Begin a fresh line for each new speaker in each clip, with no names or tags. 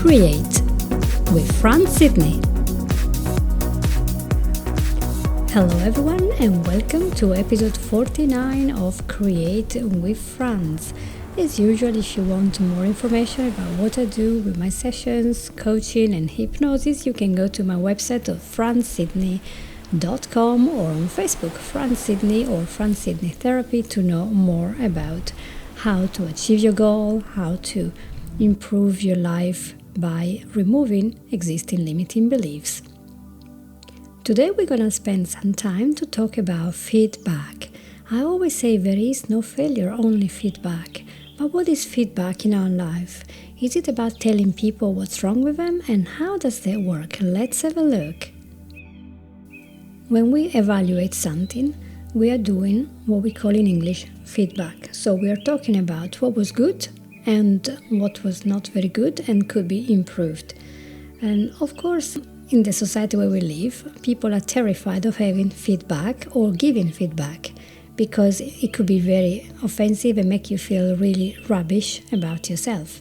Create with Fran Sidney. Hello everyone and welcome to episode 49 of Create with Franz. As usual, if you want more information about what I do with my sessions, coaching and hypnosis, you can go to my website of fransidney.com or on Facebook, Fran Sidney or Fran Sidney Therapy, to know more about how to achieve your goal, how to improve your life by removing existing limiting beliefs. Today we're going to spend some time to talk about feedback. I always say there is no failure, only feedback. But what is feedback in our life? Is it about telling people what's wrong with them, and how does that work? Let's have a look. When we evaluate something, we are doing what we call in English feedback. So we are talking about what was good and what was not very good and could be improved. And of course, in the society where we live, people are terrified of having feedback or giving feedback because it could be very offensive and make you feel really rubbish about yourself.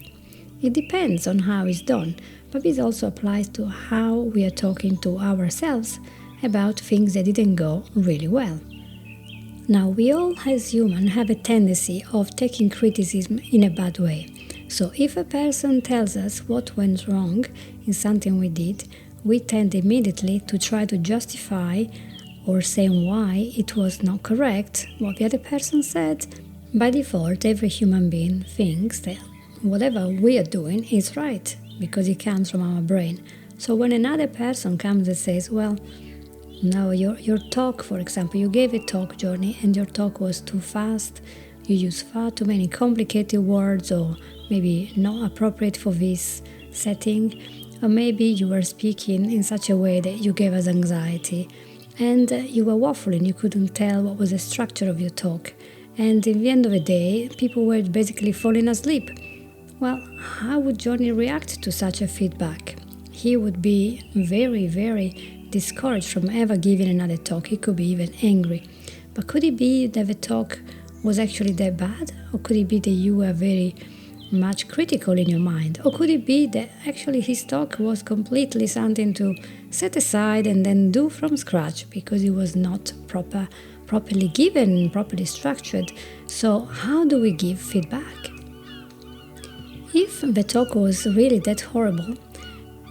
It depends on how it's done, but this also applies to how we are talking to ourselves about things that didn't go really well. Now, we all as humans have a tendency of taking criticism in a bad way. So if a person tells us what went wrong in something we did, we tend immediately to try to justify or say why it was not correct what the other person said. By default, every human being thinks that whatever we are doing is right because it comes from our brain. So when another person comes and says, well, now your talk, for example, you gave a talk, Johnny, and your talk was too fast, you used far too many complicated words, or maybe not appropriate for this setting, or maybe you were speaking in such a way that you gave us anxiety, and you were waffling, you couldn't tell what was the structure of your talk, and in the end of the day, people were basically falling asleep. Well, how would Johnny react to such a feedback? He would be very, very discouraged from ever giving another talk. He could be even angry. But could it be that the talk was actually that bad? Or could it be that you were very much critical in your mind? Or could it be that actually his talk was completely something to set aside and then do from scratch because it was not properly given, properly structured? So how do we give feedback? If the talk was really that horrible,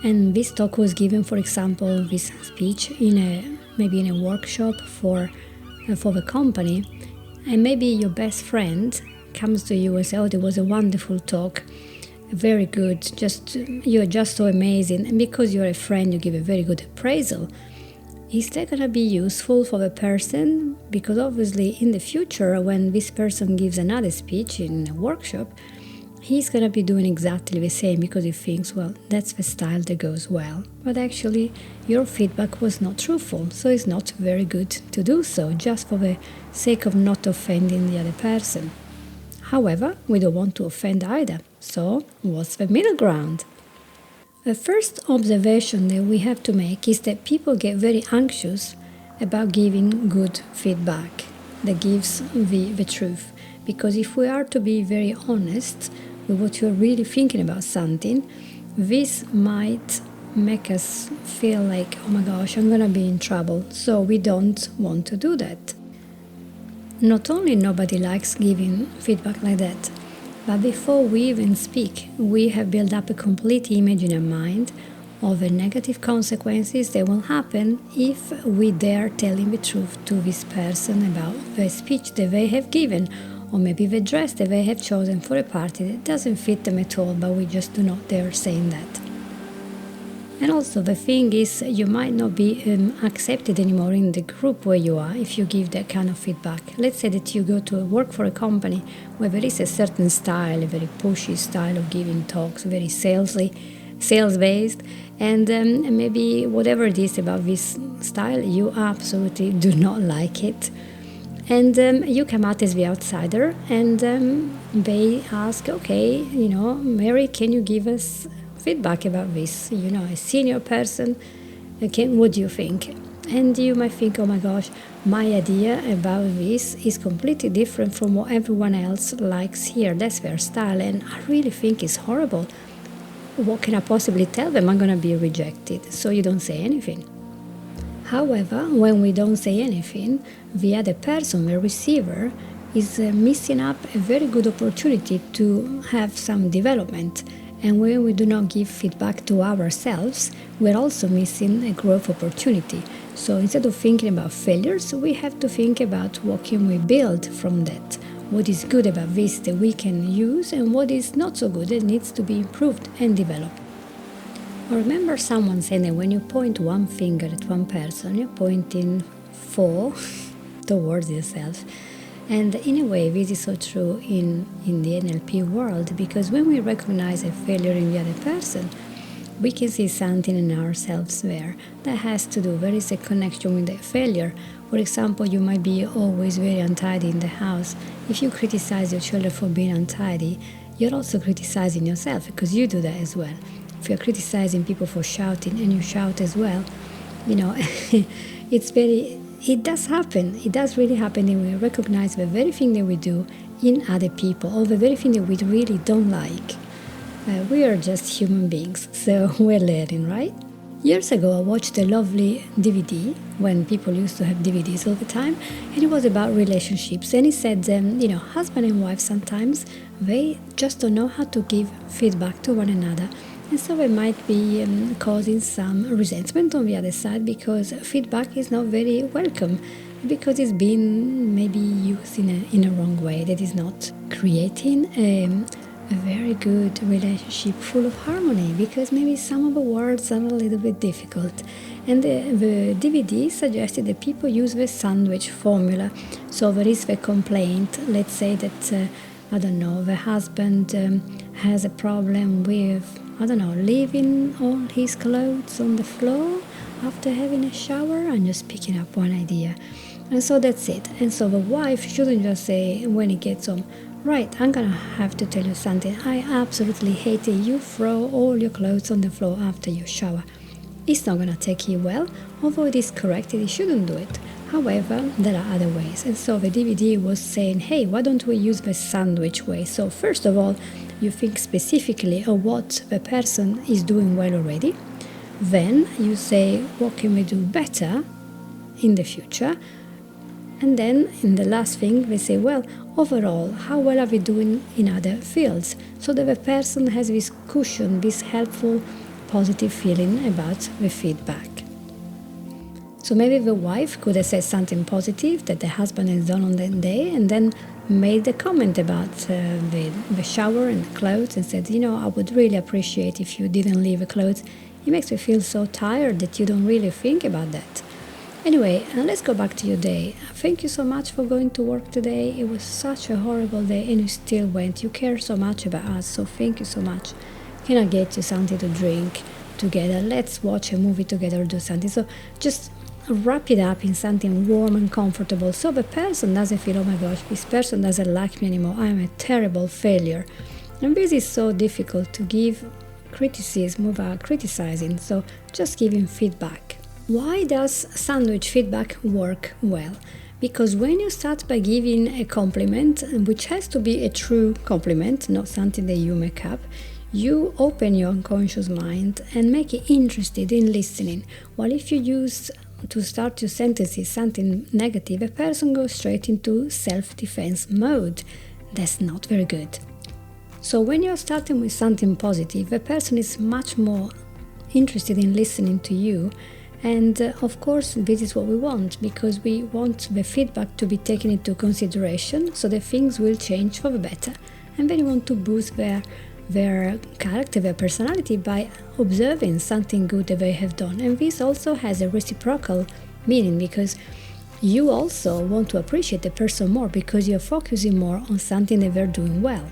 and this talk was given, for example, this speech maybe in a workshop for the company, and maybe your best friend comes to you and says, "Oh, there was a wonderful talk, very good. You're just so amazing." And because you're a friend, you give a very good appraisal. Is that going to be useful for the person? Because obviously, in the future, when this person gives another speech in a workshop, he's going to be doing exactly the same because he thinks, well, that's the style that goes well. But actually, your feedback was not truthful, so it's not very good to do so, just for the sake of not offending the other person. However, we don't want to offend either, so what's the middle ground? The first observation that we have to make is that people get very anxious about giving good feedback that gives the truth. Because if we are to be very honest with what you're really thinking about something, this might make us feel like, oh my gosh, I'm going to be in trouble. So we don't want to do that. Not only nobody likes giving feedback like that, but before we even speak, we have built up a complete image in our mind of the negative consequences that will happen if we dare telling the truth to this person about the speech that they have given, or maybe the dress that they have chosen for a party that doesn't fit them at all, but we just do not dare saying that. And also the thing is, you might not be accepted anymore in the group where you are if you give that kind of feedback. Let's say that you go to work for a company where there is a certain style, a very pushy style of giving talks, very sales-based, and maybe whatever it is about this style, you absolutely do not like it. And you come out as the outsider, and they ask, okay, Mary, can you give us feedback about this? A senior person, what do you think? And you might think, oh my gosh, my idea about this is completely different from what everyone else likes here. That's their style, and I really think it's horrible. what can I possibly tell them? I'm going to be rejected. So you don't say anything. However, when we don't say anything, the other person, the receiver, is missing up a very good opportunity to have some development. And when we do not give feedback to ourselves, we're also missing a growth opportunity. So instead of thinking about failures, we have to think about what can we build from that. What is good about this that we can use, and what is not so good that needs to be improved and developed. I remember someone saying that when you point one finger at one person, you're pointing four towards yourself. And in a way, this is so true in the NLP world, because when we recognize a failure in the other person, we can see something in ourselves there that has to do. There is a connection with the failure. For example, you might be always very untidy in the house. If you criticize your children for being untidy, you're also criticizing yourself, because you do that as well. If you're criticizing people for shouting and you shout as well, it does happen. It does really happen, and we recognize the very thing that we do in other people, or the very thing that we really don't like. We are just human beings, so we're learning, right? Years ago, I watched a lovely DVD, when people used to have DVDs all the time, and it was about relationships. And it said, husband and wife sometimes, they just don't know how to give feedback to one another. And so they might be causing some resentment on the other side, because feedback is not very welcome, because it's been maybe used in a wrong way, that is not creating a very good relationship full of harmony, because maybe some of the words are a little bit difficult. And the DVD suggested that people use the sandwich formula. So there is the complaint, let's say that, the husband has a problem with, leaving all his clothes on the floor after having a shower. I'm just picking up one idea. And so that's it. And so the wife shouldn't just say when he gets home, right, I'm going to have to tell you something. I absolutely hate it. You throw all your clothes on the floor after you shower. It's not going to take you well, although it is correct that he shouldn't do it. However, there are other ways. And so the DVD was saying, hey, why don't we use the sandwich way? So first of all, you think specifically of what the person is doing well already. Then you say, what can we do better in the future? And then in the last thing, they say, well, overall, how well are we doing in other fields? So that the person has this cushion, this helpful, positive feeling about the feedback. So maybe the wife could have said something positive that the husband has done on that day, and then made a comment about the shower and the clothes, and said, I would really appreciate if you didn't leave the clothes. It makes me feel so tired that you don't really think about that. Anyway, let's go back to your day. Thank you so much for going to work today. It was such a horrible day, and you still went. You care so much about us, so thank you so much. Can I get you something to drink together? Let's watch a movie together or do something. So just wrap it up in something warm and comfortable, so the person doesn't feel, oh my gosh, this person doesn't like me anymore, I'm a terrible failure. And this is so difficult to give criticism without criticizing, so just giving feedback. Why does sandwich feedback work well? Because when you start by giving a compliment, which has to be a true compliment, not something that you make up, you open your unconscious mind and make it interested in listening. While if you use to start your sentences something negative, a person goes straight into self-defense mode. That's not very good. So when you're starting with something positive, a person is much more interested in listening to you. And of course, this is what we want, because we want the feedback to be taken into consideration so that things will change for the better. And then you want to boost their character, their personality, by observing something good that they have done. And this also has a reciprocal meaning, because you also want to appreciate the person more, because you're focusing more on something that they're doing well.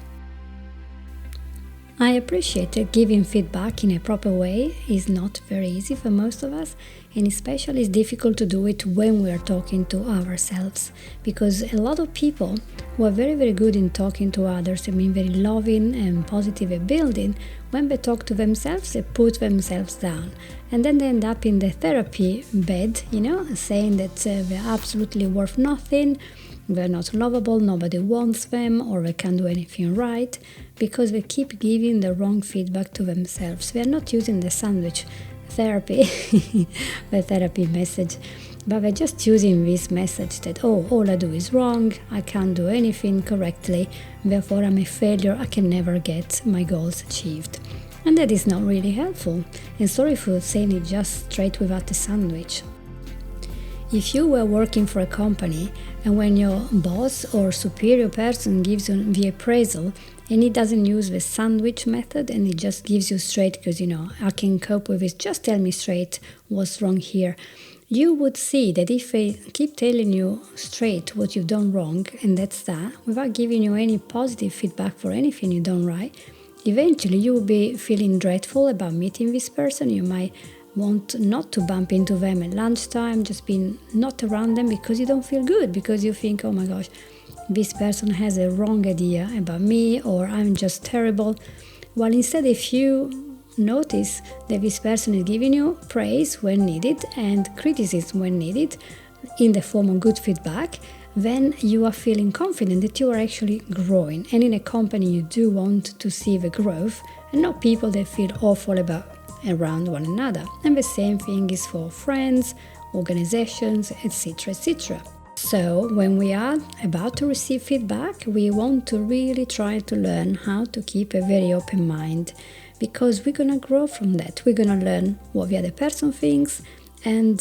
I appreciate that giving feedback in a proper way is not very easy for most of us, and especially it's difficult to do it when we are talking to ourselves, because a lot of people who are very, very good in talking to others and being very loving and positive at building, when they talk to themselves, they put themselves down. And then they end up in the therapy bed, saying that they're absolutely worth nothing, they're not lovable, nobody wants them, or they can't do anything right, because they keep giving the wrong feedback to themselves. They are not using the sandwich therapy, the therapy message, but they're just using this message that, oh, all I do is wrong, I can't do anything correctly, therefore I'm a failure, I can never get my goals achieved. And that is not really helpful. And sorry for saying it just straight without the sandwich. If you were working for a company and when your boss or superior person gives you the appraisal and he doesn't use the sandwich method and he just gives you straight because, I can cope with it, just tell me straight what's wrong here, you would see that if they keep telling you straight what you've done wrong, and that's that, without giving you any positive feedback for anything you've done right, eventually you will be feeling dreadful about meeting this person. You might want not to bump into them at lunchtime, just being not around them because you don't feel good, because you think, oh my gosh, this person has a wrong idea about me, or I'm just terrible. While instead, if you notice that this person is giving you praise when needed and criticism when needed in the form of good feedback, then you are feeling confident that you are actually growing. And in a company, you do want to see the growth and not people that feel awful around one another. And the same thing is for friends, organizations, etc., etc. So when we are about to receive feedback, we want to really try to learn how to keep a very open mind, because we're going to grow from that. We're going to learn what the other person thinks, and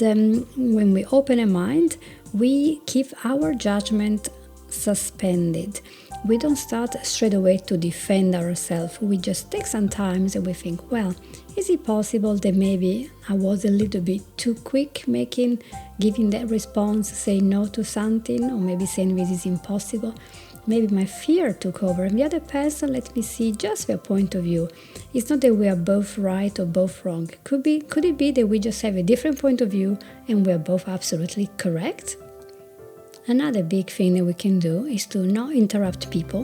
when we open a mind, we keep our judgment suspended. We don't start straight away to defend ourselves. We just take some time and we think, well, is it possible that maybe I was a little bit too quick giving that response, saying no to something, or maybe saying this is impossible? Maybe my fear took over and the other person let me see just their point of view. It's not that we are both right or both wrong. Could it be that we just have a different point of view and we are both absolutely correct? Another big thing that we can do is to not interrupt people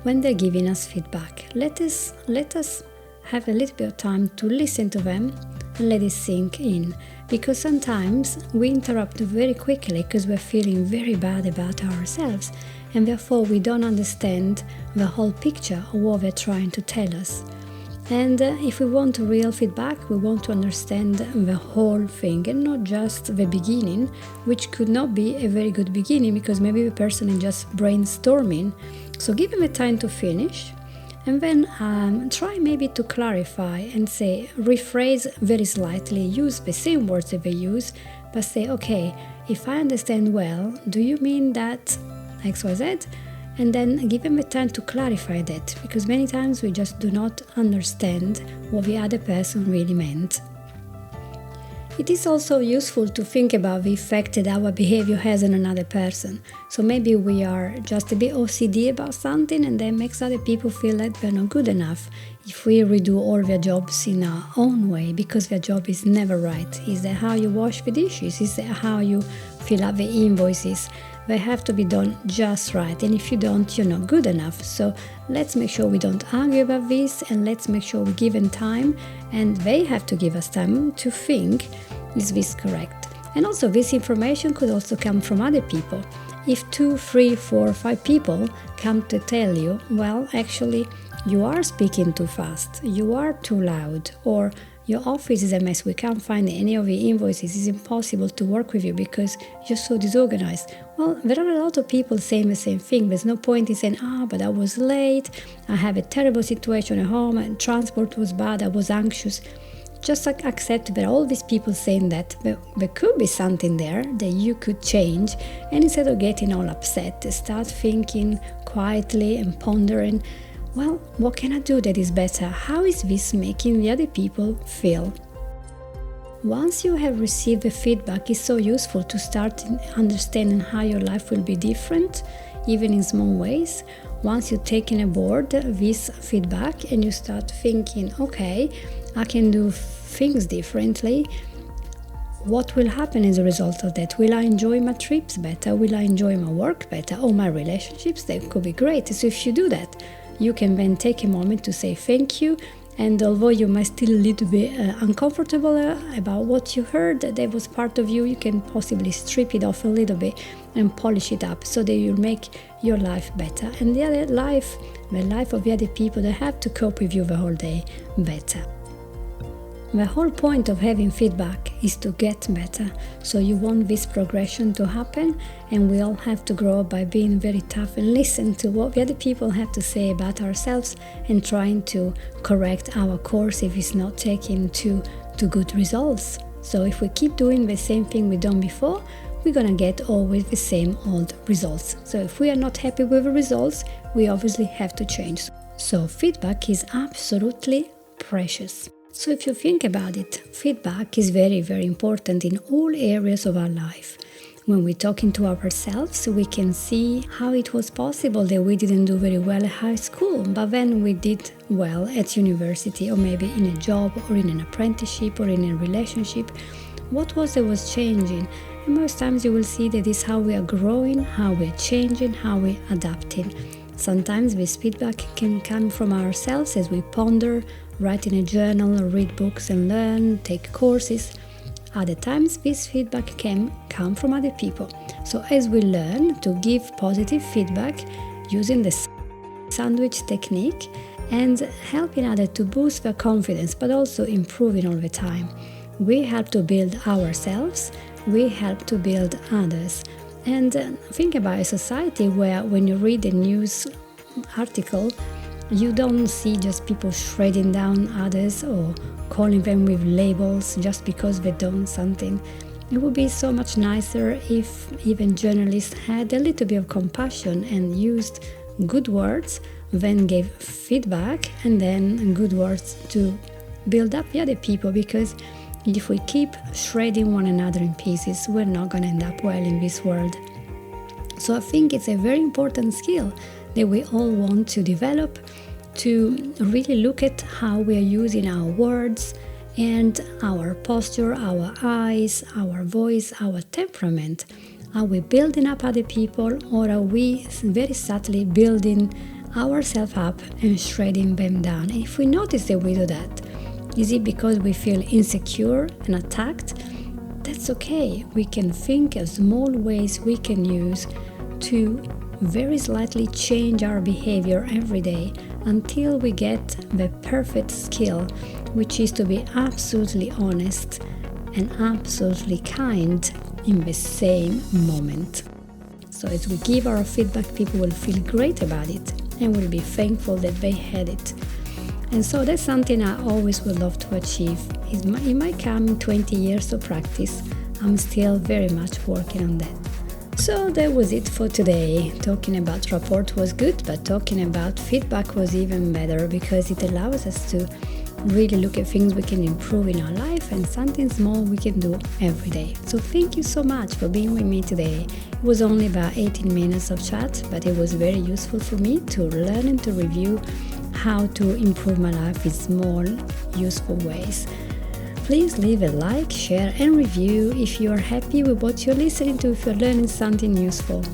when they're giving us feedback. Let us have a little bit of time to listen to them and let it sink in, because sometimes we interrupt very quickly because we're feeling very bad about ourselves, and therefore we don't understand the whole picture of what they're trying to tell us. And if we want real feedback, we want to understand the whole thing and not just the beginning, which could not be a very good beginning because maybe the person is just brainstorming. So give them a time to finish, and then try maybe to clarify and say, rephrase very slightly, use the same words that they use, but say, okay, if I understand well, do you mean that XYZ? And then give them a time to clarify that, because many times we just do not understand what the other person really meant. It is also useful to think about the effect that our behavior has on another person. So maybe we are just a bit OCD about something, and that makes other people feel like we're not good enough if we redo all their jobs in our own way, because their job is never right. Is that how you wash the dishes? Is that how you fill out the invoices? They have to be done just right, and if you don't, you're not good enough. So let's make sure we don't argue about this, and let's make sure we give them time, and they have to give us time to think, is this correct? And also this information could also come from other people. If 2, 3, 4, 5 people come to tell you, well, actually, you are speaking too fast, you are too loud, or your office is a mess, we can't find any of the invoices, it's impossible to work with you because you're so disorganized. Well, there are a lot of people saying the same thing. There's no point in saying, but I was late, I have a terrible situation at home, and transport was bad, I was anxious. Just accept that all these people saying that, there could be something there that you could change, and instead of getting all upset, start thinking quietly and pondering, well, what can I do that is better? How is this making the other people feel? Once you have received the feedback, it's so useful to start understanding how your life will be different, even in small ways. Once you've taken aboard this feedback and you start thinking, okay, I can do things differently, what will happen as a result of that? Will I enjoy my trips better? Will I enjoy my work better? Or my relationships? That could be great. So if you do that, you can then take a moment to say thank you And although you might still a little bit uncomfortable about what you heard that was part of you, you can possibly strip it off a little bit and polish it up so that you make your life better. And the life of the other people that have to cope with you the whole day better. The whole point of having feedback is to get better. So you want this progression to happen, and we all have to grow by being very tough and listen to what the other people have to say about ourselves and trying to correct our course if it's not taking to good results. So if we keep doing the same thing we've done before, we're gonna get always the same old results. So if we are not happy with the results, we obviously have to change. So feedback is absolutely precious. So if you think about it, feedback is very, very important in all areas of our life. When we're talking to ourselves, we can see how it was possible that we didn't do very well at high school, but then we did well at university, or maybe in a job, or in an apprenticeship, or in a relationship. What was it was changing? And most times you will see that is how we are growing, how we're changing, how we're adapting. Sometimes this feedback can come from ourselves as we ponder, write in a journal, or read books and learn, take courses. Other times this feedback can come from other people. So as we learn to give positive feedback using the sandwich technique and helping others to boost their confidence, but also improving all the time, we help to build ourselves, we help to build others. And think about a society where when you read a news article, you don't see just people shredding down others or calling them with labels just because they've done something. It would be so much nicer if even journalists had a little bit of compassion and used good words, then gave feedback, and then good words to build up the other people, because if we keep shredding one another in pieces, we're not going to end up well in this world. So I think it's a very important skill that we all want to develop, to really look at how we are using our words and our posture, our eyes, our voice, our temperament. Are we building up other people, or are we very subtly building ourselves up and shredding them down? And if we notice that we do that, is it because we feel insecure and attacked? That's okay. We can think of small ways we can use to very slightly change our behavior every day until we get the perfect skill, which is to be absolutely honest and absolutely kind in the same moment. So as we give our feedback, people will feel great about it and will be thankful that they had it. And so that's something I always would love to achieve. It might come in 20 years of practice. I'm still very much working on that. So that was it for today. Talking about rapport was good, but talking about feedback was even better, because it allows us to really look at things we can improve in our life and something small we can do every day. So thank you so much for being with me today. It was only about 18 minutes of chat, but it was very useful for me to learn and to review how to improve my life in small, useful ways. Please leave a like, share and review if you are happy with what you're listening to, if you're learning something useful.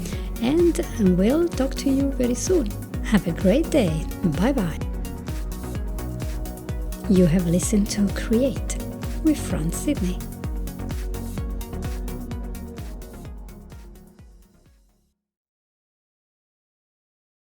And we'll talk to you very soon. Have a great day. Bye-bye. You have listened to Create with Fran Sidney.